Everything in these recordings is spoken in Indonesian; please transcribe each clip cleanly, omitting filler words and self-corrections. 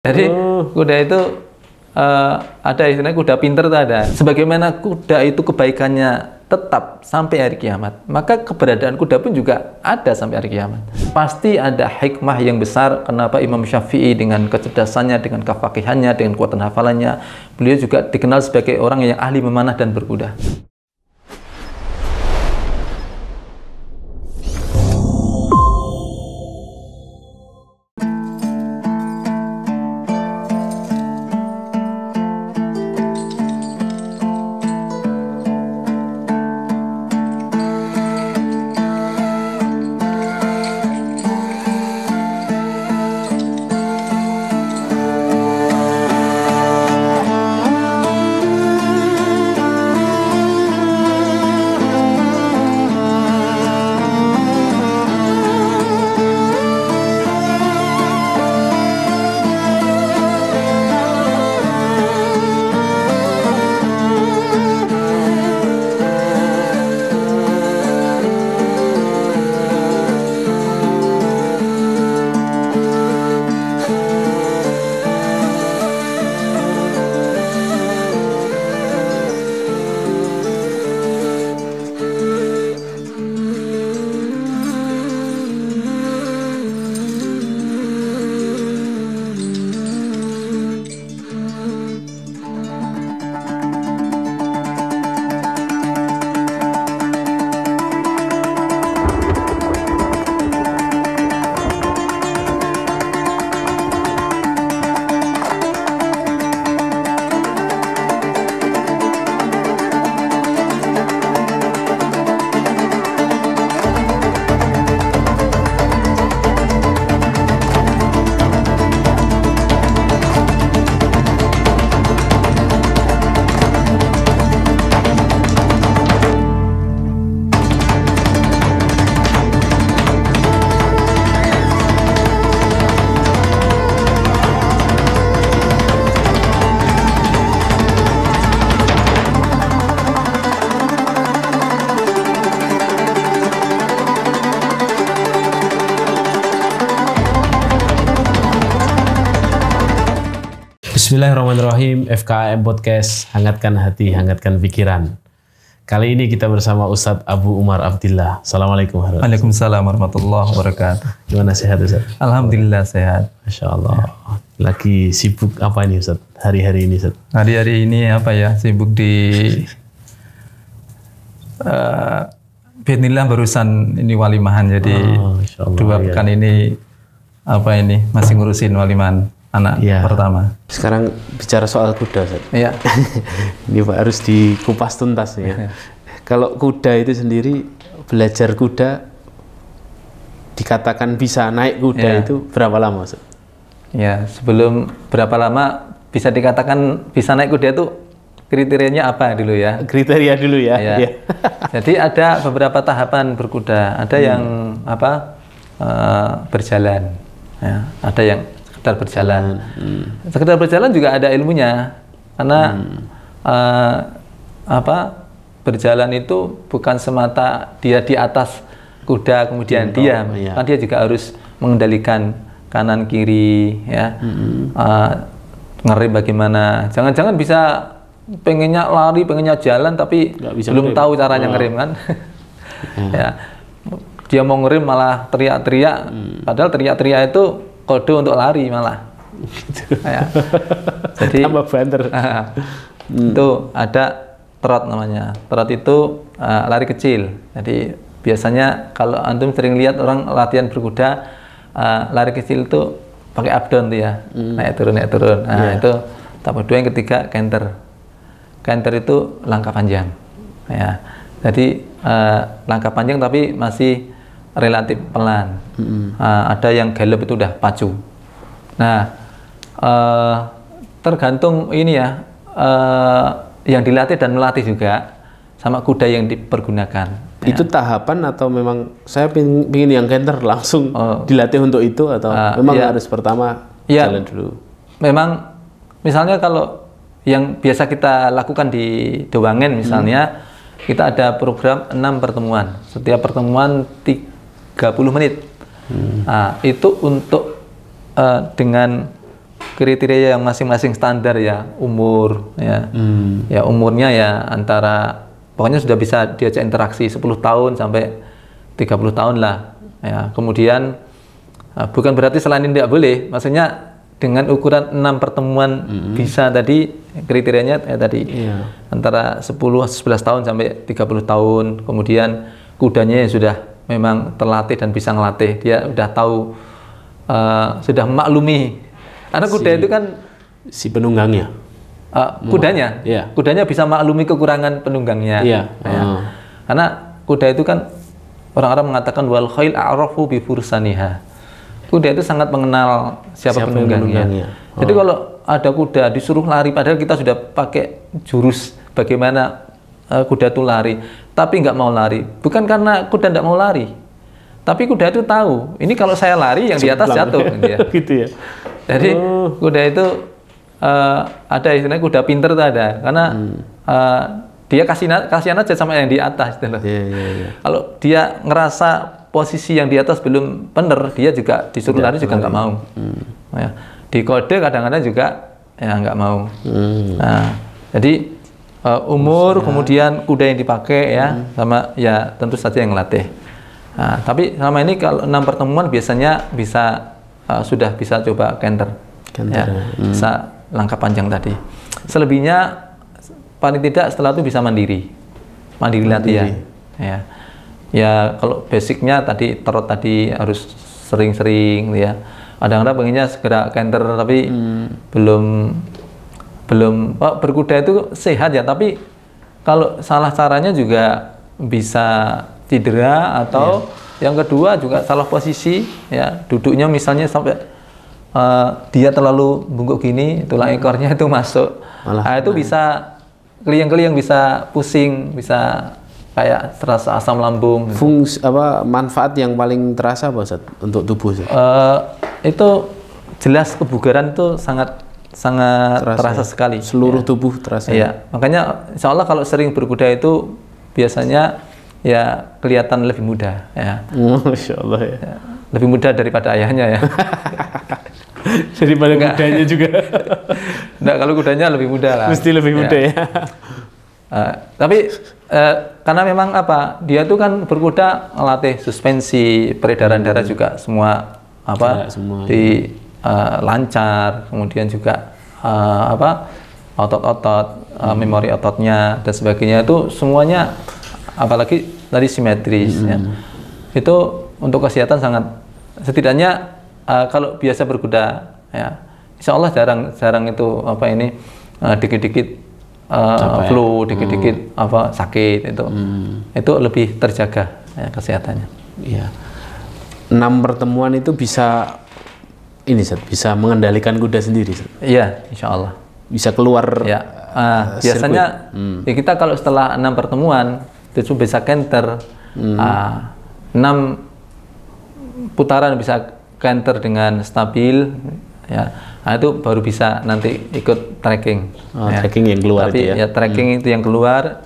Jadi kuda itu ada istilahnya kuda pinter itu ada. Sebagaimana kuda itu kebaikannya tetap sampai hari kiamat, maka keberadaan kuda pun juga ada sampai hari kiamat. Pasti ada hikmah yang besar kenapa Imam Syafi'i dengan kecerdasannya, dengan kefakihannya, dengan kekuatan hafalannya, beliau juga dikenal sebagai orang yang ahli memanah dan berkuda. Bismillahirrahmanirrahim. FKAM Podcast, hangatkan hati, hangatkan pikiran. Kali ini kita bersama Ustadz Abu Umar Abdillah. Assalamualaikum warahmatullahi wabarakatuh. Waalaikumsalam warahmatullahi wabarakatuh. Gimana, sehat Ustadz? Alhamdulillah sehat. Masya Allah. Lagi sibuk apa ini Ustadz? Hari-hari ini Ustadz? Hari-hari ini apa ya? Sibuk di Bismillah barusan ini walimahan, jadi dua pekan ini apa ini masih ngurusin walimahan anak pertama. Sekarang bicara soal kuda, Ustaz. Iya. Ini Pak harus dikupas tuntas ya. Kalau kuda itu sendiri, belajar kuda dikatakan bisa naik kuda itu berapa lama, Ustaz? Ya, sebelum berapa lama bisa dikatakan bisa naik kuda itu kriterianya apa dulu ya? Kriteria dulu ya. Ya. Jadi ada beberapa tahapan berkuda. Ada yang berjalan, ya. Ada yang sekedar berjalan. Sekedar berjalan juga ada ilmunya, karena berjalan itu bukan semata dia di atas kuda kemudian diam, kan dia juga harus mengendalikan kanan kiri, ya. Ngerem bagaimana? Jangan-jangan bisa pengennya lari, pengennya jalan tapi belum tahu caranya ngerem kan? Ya. Dia mau ngerem malah teriak-teriak, padahal teriak-teriak itu kode untuk lari malah. Ya. Jadi tambah banter. Itu ada trot namanya. Trot itu lari kecil. Jadi biasanya kalau antum sering lihat orang latihan berkuda, lari kecil itu pakai up down tuh ya, naik turun. Nah itu tahap kedua. Yang ketiga canter. Canter itu langkah panjang. Ya. Jadi langkah panjang tapi masih relatif pelan. Ada yang gallop itu udah pacu. Nah, tergantung ini ya, yang dilatih dan melatih juga sama kuda yang dipergunakan. Itu tahapan atau memang saya ingin yang canter langsung dilatih untuk itu, atau memang harus pertama jalan dulu? Memang misalnya kalau yang biasa kita lakukan di Dewangen misalnya, kita ada program 6 pertemuan. Setiap pertemuan 30 menit. Nah, itu untuk dengan kriteria yang masing-masing standar ya, umur ya. Ya umurnya ya antara pokoknya sudah bisa diajak interaksi 10 tahun sampai 30 tahun lah. Ya, kemudian bukan berarti selain ini tidak boleh, maksudnya dengan ukuran 6 pertemuan bisa tadi kriterianya tadi antara 10-11 tahun sampai 30 tahun. Kemudian kudanya yang sudah memang terlatih dan bisa ngelatih, dia udah tahu, sudah memaklumi. Karena kuda itu kan si penunggangnya, kudanya bisa maklumi kekurangan penunggangnya. Karena kuda itu kan orang-orang mengatakan wal khail a'rafu bi fursaniha. Kuda itu sangat mengenal siapa penunggangnya. Jadi kalau ada kuda disuruh lari, padahal kita sudah pakai jurus bagaimana kuda itu lari, tapi nggak mau lari. Bukan karena kuda nggak mau lari, tapi kuda itu tahu, ini kalau saya lari yang di atas jatuh. Gitu ya. Jadi kuda itu ada istilahnya kuda pinter itu ada, karena dia kasihan aja sama yang di atas. Kalau dia ngerasa posisi yang di atas belum benar, dia juga disuruh lari juga nggak mau. Ya. Di kode kadang-kadang juga ya nggak mau. Nah, jadi umur, kemudian kuda yang dipakai ya, sama ya tentu saja yang ngelatih. Nah, tapi selama ini kalau 6 pertemuan biasanya bisa sudah bisa coba canter. Ya, bisa langkah panjang tadi. Selebihnya paling tidak setelah itu bisa mandiri latihan. Ya kalau basicnya tadi trot tadi harus sering-sering ya. Kadang-kadang pengennya segera canter tapi belum berkuda itu sehat ya, tapi kalau salah caranya juga bisa cedera, atau yang kedua juga salah posisi ya, duduknya misalnya sampai dia terlalu bungkuk gini, tulang ekornya itu masuk. Itu bisa keliang-keliang, bisa pusing, bisa kayak terasa asam lambung. Fungsi manfaat yang paling terasa apa Ustaz untuk tubuh? Itu jelas kebugaran itu sangat terasa sekali. Seluruh tubuh terasa. Iya, makanya insya Allah kalau sering berkuda itu biasanya ya kelihatan lebih muda ya. Masya Allah ya. Lebih muda daripada ayahnya ya. Daripada kudanya juga. Enggak, kalau kudanya lebih muda lah. Mesti lebih muda ya. Tapi karena memang dia tuh kan berkuda ngelatih suspensi, peredaran darah juga semua lancar, kemudian juga otot-otot, memori ototnya dan sebagainya itu semuanya, apalagi tadi simetris ya. Itu untuk kesehatan sangat, setidaknya kalau biasa berkuda ya insya Allah jarang itu dikit-dikit flu, dikit-dikit sakit, itu lebih terjaga ya, kesehatannya. Iya. 6 pertemuan itu bisa bisa mengendalikan kuda sendiri. Iya, insya Allah. Bisa keluar. Ya. Biasanya ya kita kalau setelah 6 pertemuan itu bisa canter, 6 putaran bisa canter dengan stabil ya. Nah, itu baru bisa nanti ikut trekking. Trekking yang keluar. Tapi itu ya. Trekking itu yang keluar,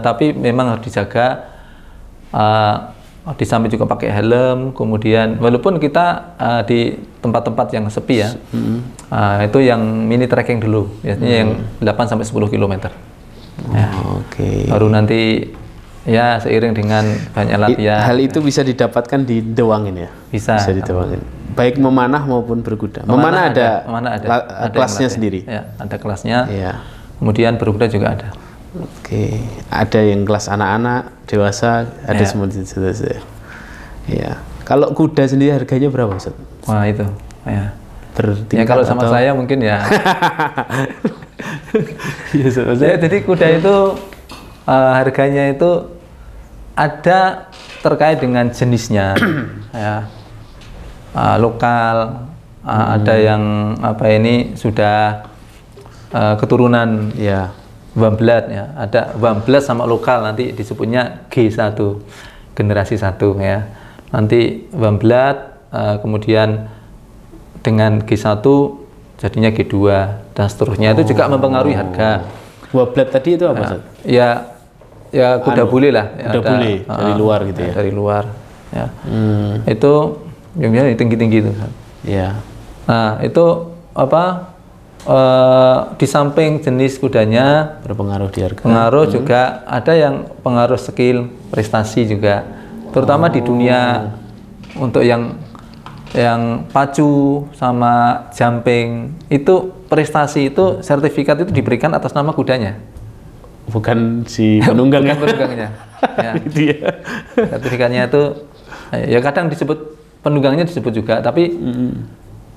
tapi memang harus dijaga. Di samping juga pakai helm, kemudian walaupun kita di tempat-tempat yang sepi ya, itu yang mini trekking dulu, biasanya yang 8-10 km. Ya. Baru nanti ya seiring dengan banyak latihan. Hal itu bisa didapatkan di Dewangin ya? Bisa didewangin. Baik memanah maupun berkuda. Memanah ada kelasnya sendiri. Ya, ada kelasnya. Ya. Kemudian berkuda juga ada. Ada yang kelas anak-anak, dewasa, ada semua di situ. Ya. Kalau kuda sendiri harganya berapa, Ustaz? Wah, itu. Ya. Bertingkat kalau sama saya mungkin ya. Jadi kuda itu harganya itu ada terkait dengan jenisnya. Ya. Lokal, ada yang sudah keturunan ya. Wamblat ya, ada wamblat sama lokal, nanti disebutnya G1, generasi 1 ya. Nanti wamblat, kemudian dengan G1 jadinya G2 dan seterusnya. Itu juga mempengaruhi harga. Wamblat tadi itu apa? Ya kuda bule lah. Kuda bule dari luar gitu ya. Dari luar. Ya. Itu yang tinggi-tinggi itu. Ya. Nah itu di samping jenis kudanya berpengaruh di harga. Pengaruh juga ada yang pengaruh skill, prestasi juga. Terutama di dunia untuk yang pacu sama jumping itu prestasi itu sertifikat itu diberikan atas nama kudanya. Bukan si penunggang. Bukan penunggangnya. Ya. Gitu ya. Sertifikatnya itu ya kadang disebut penunggangnya disebut juga, tapi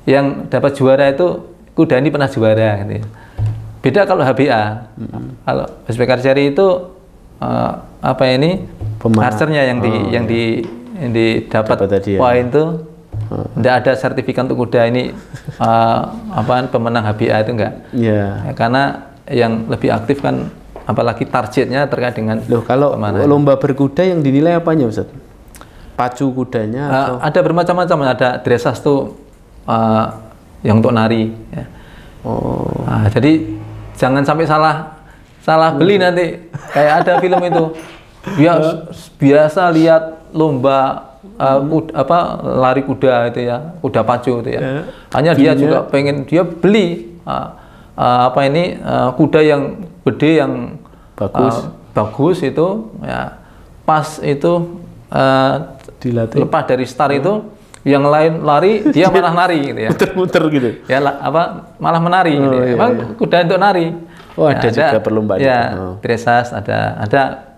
yang dapat juara itu kuda ini pernah juara gitu ya. Beda kalau HBA. Kalau Uzbek Archery itu archernya yang didapat poin itu tidak ada sertifikat untuk kuda ini pemenang HBA itu enggak. Yeah. Ya, karena yang lebih aktif kan apalagi targetnya terkait dengan kalau lomba berkuda yang dinilai apanya Ustaz? Pacu kudanya atau? Ada bermacam-macam, ada dressage tuh yang untuk nari ya. Jadi jangan sampai salah beli nanti kayak ada film itu dia biasa lihat lomba lari kuda itu ya, kuda pacu itu ya. Hanya dia juga pengen dia beli kuda yang gede yang bagus itu ya, pas itu dilatih. Lepas dari start itu yang lain lari dia malah nari gitu ya, muter-muter gitu ya, malah menari gitu ya. Emang kuda untuk nari. Ada juga perlombaan ya, dressage ada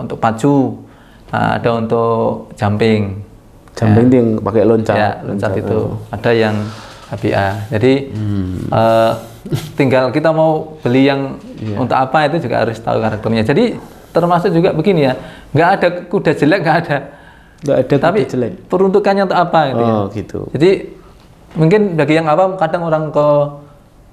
untuk pacu, ada untuk jumping itu yang pakai loncat ya, loncat itu ada yang HBA. Jadi tinggal kita mau beli yang untuk apa itu juga harus tahu karakternya. Jadi termasuk juga begini ya, nggak ada kuda jelek, nggak ada tapi kuda jelek. Peruntukannya untuk apa gitu ya. Gitu. Jadi mungkin bagi yang awam kadang orang ke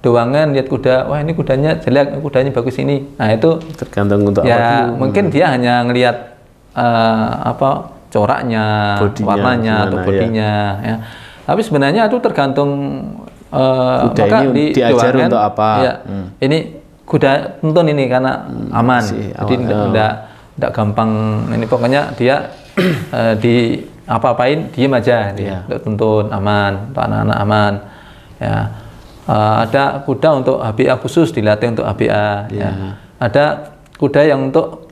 doangan lihat kuda, wah ini kudanya jelek, kudanya bagus ini. Nah itu tergantung untuk ya apa mungkin dia hanya ngelihat coraknya, warnanya atau bodinya ya. Tapi sebenarnya itu tergantung kuda ini diajar untuk apa. Ya, ini kuda tuntun ini karena aman. Jadi tidak gampang ini, pokoknya dia di apa-apain diem aja dia, untuk tuntun aman, untuk anak-anak aman ya. Ada kuda untuk HBA khusus dilatih untuk HBA ya. Ada kuda yang untuk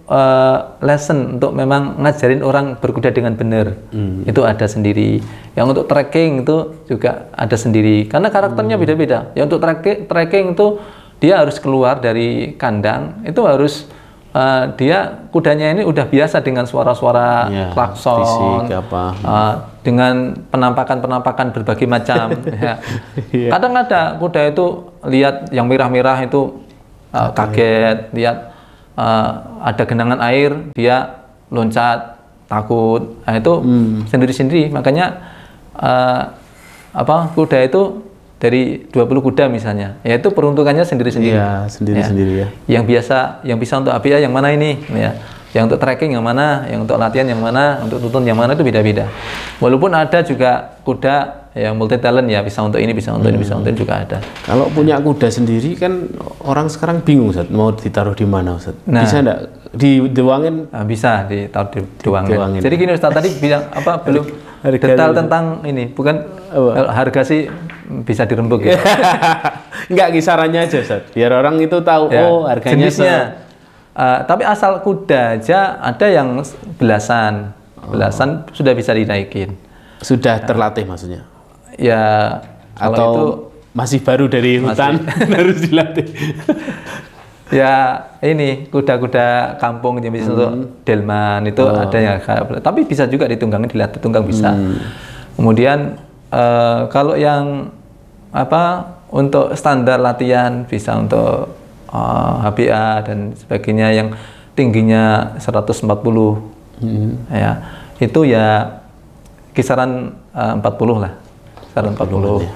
lesson, untuk memang ngajarin orang berkuda dengan benar. Itu ada sendiri. Yang untuk trekking itu juga ada sendiri karena karakternya beda-beda. Yang untuk trekking itu dia harus keluar dari kandang, itu harus dia kudanya ini udah biasa dengan suara-suara klakson, dengan penampakan berbagai macam. Ya. Kadang ada kuda itu lihat yang merah-merah itu kaget, lihat ada genangan air dia loncat takut. Nah, itu sendiri-sendiri. Makanya kuda itu dari 20 kuda misalnya, yaitu peruntukannya sendiri-sendiri. Iya, sendiri-sendiri ya. Yang bisa untuk HBA yang mana ini ya. Yang untuk trekking yang mana, yang untuk latihan yang mana, untuk tuntun yang mana, itu beda-beda. Walaupun ada juga kuda yang multi talent ya, bisa untuk ini, bisa untuk ini, bisa untuk ini juga ada. Kalau punya kuda sendiri kan orang sekarang bingung Ustaz, mau ditaruh di mana Ustaz? Nah, bisa enggak diduangin? Bisa ditaruh diduangin. Jadi gini Ustaz tadi bilang belum detail tentang ini, bukan harga sih bisa dirembuk ya. Enggak, kisarannya aja Ustaz, biar orang itu tahu harganya jenisnya. Tapi asal kuda aja ada yang belasan sudah bisa dinaikin. Sudah terlatih maksudnya? Ya, atau itu masih baru dari hutan harus dilatih. Ya ini kuda-kuda kampung yang bisa untuk delman itu ada yang tapi bisa juga ditunggangin, dilatih tunggang bisa. Kemudian kalau yang untuk standar latihan bisa untuk HBA dan sebagainya yang tingginya 140 ya, itu ya kisaran 40 lah, kisaran 40.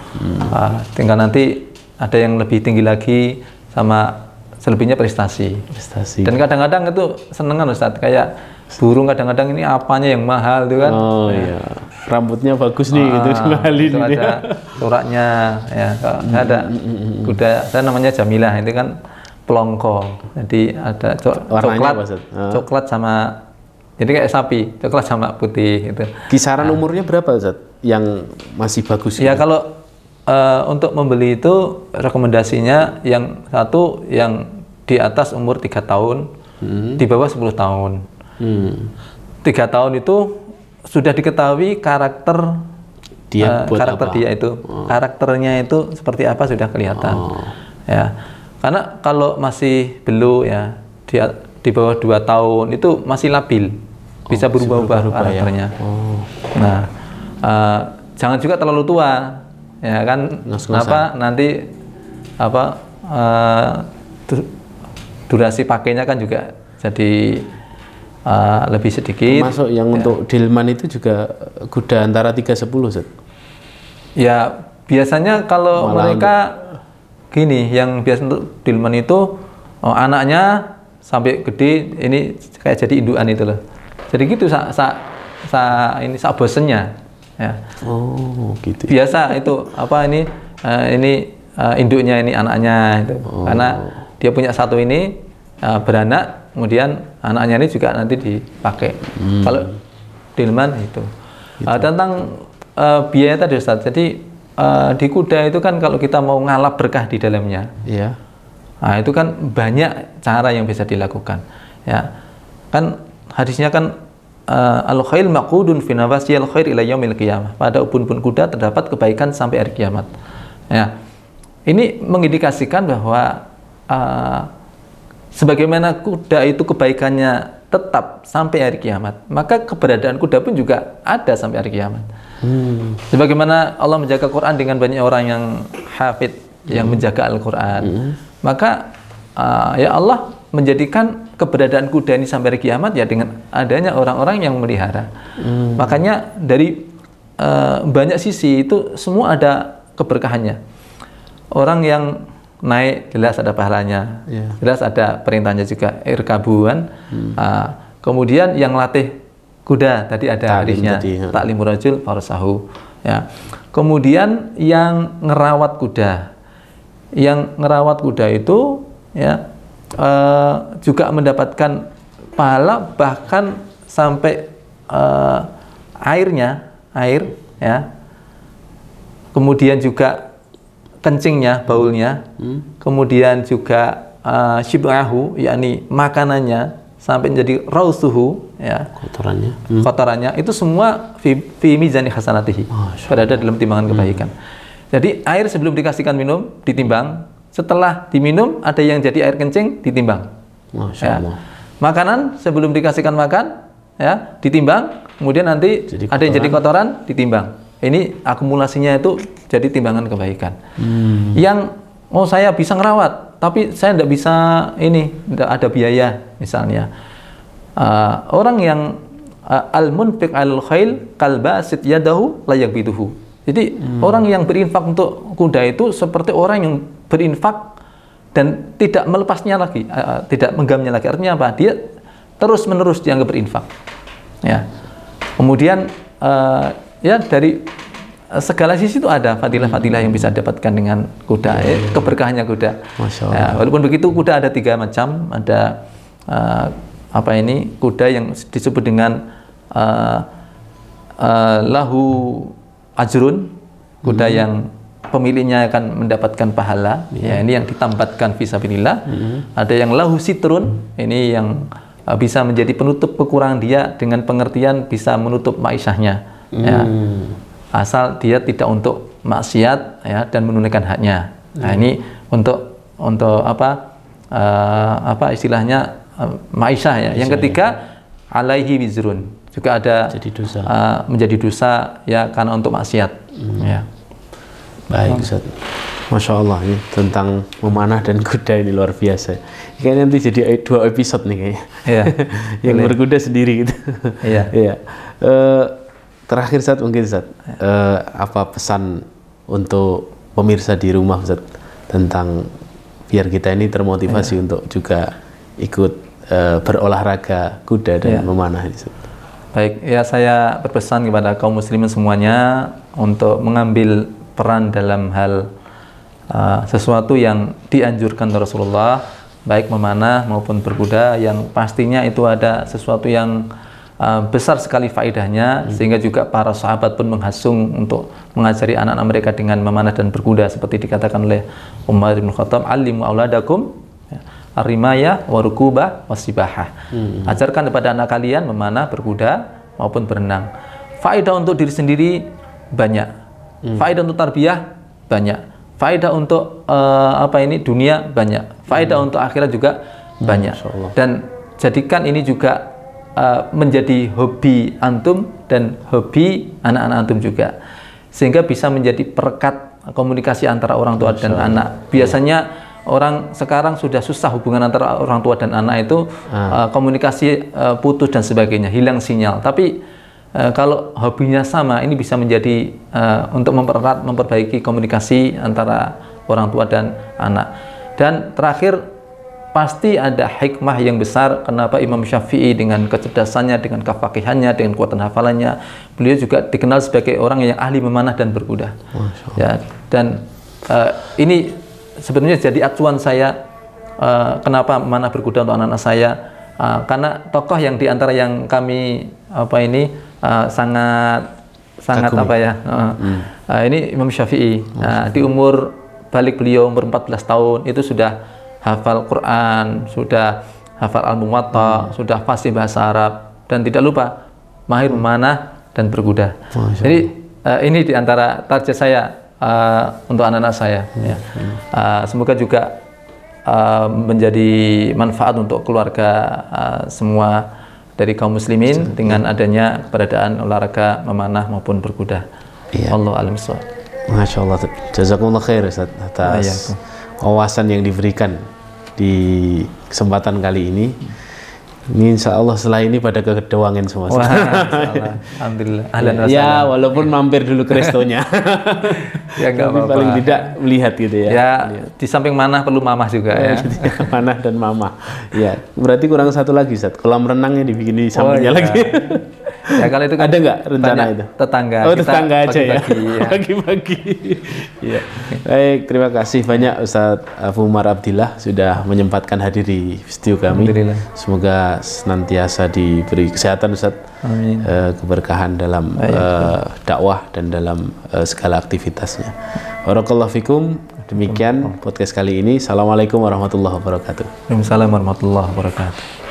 Tinggal nanti ada yang lebih tinggi lagi sama selebihnya prestasi. Dan kadang-kadang itu senengan Ustaz, kayak burung kadang-kadang ini apanya yang mahal itu kan. Iya. Rambutnya bagus nih gitu dimahalin. Itu ada coraknya ya. Ada kuda saya namanya Jamilah, itu kan pelongkong. Jadi ada coklat sama, jadi kayak sapi, coklat sama putih gitu. Kisaran umurnya berapa Ustaz yang masih bagus? Ya kalau untuk membeli itu rekomendasinya yang satu yang di atas umur 3 tahun, di bawah 10 tahun. 3 tahun itu sudah diketahui karakter dia itu, karakternya itu seperti apa sudah kelihatan. Ya, karena kalau masih belum ya di bawah 2 tahun itu masih labil, bisa berubah-ubah karakternya. Ya? Nah, jangan juga terlalu tua. Ya kan, nanti durasi pakainya kan juga jadi lebih sedikit. Masuk yang untuk Dilman itu juga kuda antara 3-10, Zat? Ya biasanya kalau mereka gini, yang biasa untuk Dilman itu anaknya sampai gede ini kayak jadi indukan itu loh. Jadi gitu ini bosennya. Ya. Oh, gitu. Biasa itu induknya ini anaknya itu. Karena dia punya satu ini beranak, kemudian anaknya ini juga nanti dipakai. Kalau Dilman itu. Gitu. Tentang biaya tadi Ustaz. Jadi di kuda itu kan kalau kita mau ngalap berkah di dalamnya. Iya. Nah, itu kan banyak cara yang bisa dilakukan. Ya. Kan hadisnya kan al-khail maqudun fi nawasiyil khair ila yaumil qiyamah. Pada ubun-ubun kuda terdapat kebaikan sampai hari kiamat. Ya. Ini mengindikasikan bahwa sebagaimana kuda itu kebaikannya tetap sampai hari kiamat, maka keberadaan kuda pun juga ada sampai hari kiamat. Sebagaimana Allah menjaga Quran dengan banyak orang yang hafid, yang menjaga Al-Quran, maka ya Allah menjadikan keberadaan kuda ini sampai hari kiamat ya dengan adanya orang-orang yang memelihara. Makanya dari banyak sisi itu semua ada keberkahannya. Orang yang naik jelas ada pahalanya, jelas ada perintahnya juga, irkabuan. Kemudian yang latih kuda tadi ada hadisnya, ta'limur rajul farasahu. Ya. Kemudian yang ngerawat kuda itu ya juga mendapatkan pahala bahkan sampai air ya, kemudian juga kencingnya, baulnya, kemudian juga shib'ahu, yakni makanannya sampai menjadi rausuhu, ya, kotorannya itu semua fi mizani hasanatihi, berada dalam timbangan kebaikan. Jadi air sebelum dikasihkan minum ditimbang, setelah diminum ada yang jadi air kencing ditimbang. Masya Allah. Makanan sebelum dikasihkan makan ya ditimbang, kemudian nanti ada yang jadi kotoran ditimbang. Ini akumulasinya itu jadi timbangan kebaikan. Yang saya bisa ngerawat, tapi saya tidak bisa tidak ada biaya misalnya. Orang yang al-munfiq al-khail kalbasit yadahu layak biduhu. Jadi orang yang berinfak untuk kuda itu seperti orang yang berinfak dan tidak melepasnya lagi, tidak menggamnya lagi. Artinya apa? Dia terus-menerus dianggap berinfak. Ya. Kemudian ya dari segala sisi itu ada fadilah-fadilah yang bisa didapatkan dengan kuda, keberkahannya kuda. Masya Allah. Ya, walaupun begitu kuda ada 3 macam, ada kuda yang disebut dengan lahu ajrun, kuda yang pemiliknya akan mendapatkan pahala, ya ini yang ditambatkan fisabilillah. Ada yang lahu sitrun, ini yang bisa menjadi penutup kekurangan dia dengan pengertian bisa menutup ma'isyahnya, ya. Asal dia tidak untuk maksiat ya dan menunaikan haknya. Nah, ini untuk istilahnya ma'isyah ya. Yang ketiga alaihi wizrun, juga ada menjadi dosa ya karena untuk maksiat. Ya. Baik, Ustaz. Masya Allah, ini tentang memanah dan kuda ini luar biasa. Kayaknya nanti jadi 2 episode nih kayaknya. Iya. Yang berkuda sendiri gitu. Iya. Iya. Terakhir Ustaz, mungkin Ustaz, apa pesan untuk pemirsa di rumah Ustaz tentang biar kita ini termotivasi untuk juga ikut berolahraga kuda dan memanah ini Ustaz. Baik, ya saya berpesan kepada kaum muslimin semuanya untuk mengambil peran dalam hal sesuatu yang dianjurkan Rasulullah, baik memanah maupun berkuda, yang pastinya itu ada sesuatu yang besar sekali faedahnya, sehingga juga para sahabat pun menghasung untuk mengajari anak-anak mereka dengan memanah dan berkuda, seperti dikatakan oleh Umar bin Khattab, alimu auladakum ar-rimaya wa rukubah wasibahah. Ajarkan kepada anak kalian memanah, berkuda maupun berenang. Faedah untuk diri sendiri banyak, faedah untuk tarbiyah banyak, faedah untuk dunia banyak, faedah untuk akhirat juga banyak. Dan jadikan ini juga menjadi hobi antum dan hobi anak-anak antum juga, sehingga bisa menjadi perekat komunikasi antara orang tua dan anak. Biasanya orang sekarang sudah susah hubungan antara orang tua dan anak itu, komunikasi putus dan sebagainya, hilang sinyal. Tapi kalau hobinya sama, ini bisa menjadi untuk mempererat, memperbaiki komunikasi antara orang tua dan anak. Dan terakhir, pasti ada hikmah yang besar kenapa Imam Syafi'i dengan kecerdasannya, dengan kefaqihannya, dengan kekuatan hafalannya, beliau juga dikenal sebagai orang yang ahli memanah dan berkuda. Ya, dan ini sebenarnya jadi acuan saya kenapa memanah berkuda untuk anak-anak saya, karena tokoh yang diantara yang kami sangat ini Imam Syafi'i. Di umur balik beliau umur 14 tahun itu sudah hafal Quran, sudah hafal Al-Muwatta, sudah fasih bahasa Arab, dan tidak lupa mahir memanah dan berkuda. Jadi ini diantara target saya untuk anak-anak saya. Semoga juga menjadi manfaat untuk keluarga semua dari kaum muslimin dengan adanya keberadaan olahraga memanah maupun berkuda. Allah alam shawab. Masya Allah, jazakumullah khair Ustaz atas wawasan yang diberikan di kesempatan kali ini. Ini insya Allah setelah ini pada kedewangan semua. Wah, alhamdulillah. Ya, walaupun mampir dulu ke restonya. Ya nggak apa-apa. Paling tidak melihat gitu ya. Ya, di samping manah perlu mamah juga ya. Manah dan mamah. Ya, berarti kurang satu lagi Ustaz. Kolam renangnya dibikin di sampingnya lagi. Ya kalau itu kan ada nggak rencana itu? Tetangga. Oh, tetangga aja ya. Pagi-pagi. Ya. Baik, terima kasih banyak Ustadz Abu Umar Abdillah sudah menyempatkan hadir di studio kami. Semoga senantiasa diberi kesehatan Ustadz. Amin. Keberkahan dalam dakwah dan dalam segala aktivitasnya. Barakallahu fikum. Demikian podcast kali ini. Assalamualaikum warahmatullahi wabarakatuh. Waalaikumsalam warahmatullahi wabarakatuh.